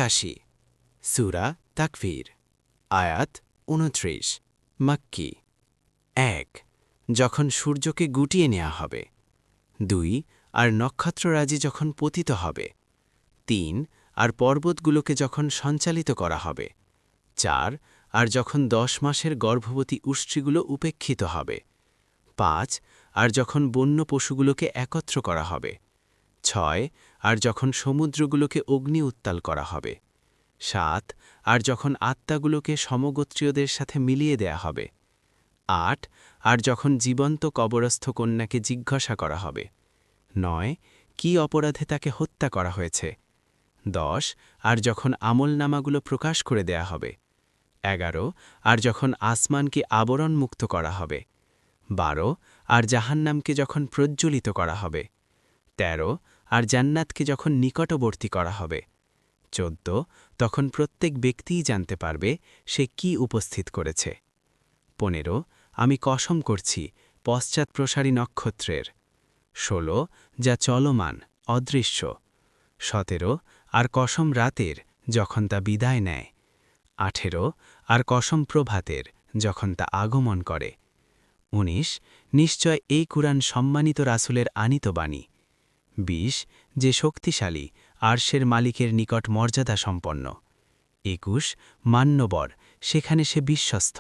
81 সূরা তাকবীর আয়াত 29 মাক্কি ১ যখন সূর্যকে গুটিয়ে নেওয়া হবে ২ আর নক্ষত্ররাজি যখন পতিত হবে ৩ আর পর্বতগুলোকে যখন সঞ্চালিত করা হবে ৪ আর যখন ১০ মাসের গর্ভবতী উষ্ট্রীগুলো উপেক্ষিত হবে ৫ আর যখন বন্য পশুগুলোকে একত্র করা হবে ৬ আর যখন সমুদ্রগুলোকে অগ্নি উত্তাল করা হবে ৭ আর যখন আত্মাগুলোকে সমগোত্রীয়দের সাথে মিলিয়ে দেয়া হবে ৮ আর যখন জীবন্ত কবরস্থ কন্যাকে জিজ্ঞাসা করা হবে ৯ কি অপরাধে তাকে হত্যা করা হয়েছে ১০ আর যখন আমলনামাগুলো প্রকাশ করে দেয়া হবে ১১ আর যখন আসমানকে আবরণমুক্ত করা হবে ১২ আর জাহান্নামকে যখন প্রজ্জ্বলিত করা হবে ১৩ আর জান্নাতকে যখন নিকটবর্তী করা হবে ১৪ তখন প্রত্যেক ব্যক্তিই জানতে পারবে সে কি উপস্থিত করেছে ১৫ আমি কসম করছি পশ্চাৎপ্রসারী নক্ষত্রের ১৬ যা চলমান অদৃশ্য ১৭ আর কসম রাতের যখন তা বিদায় নেয় ১৮ আর কসম প্রভাতের যখন তা আগমন করে ১৯ নিশ্চয় এই কুরআন সম্মানিত রাসূলের আনিত বাণী ২০ যে শক্তিশালী আরশের মালিকের নিকট মর্যাদা সম্পন্ন ২১ মান্যবর সেখানে সে বিশ্বস্ত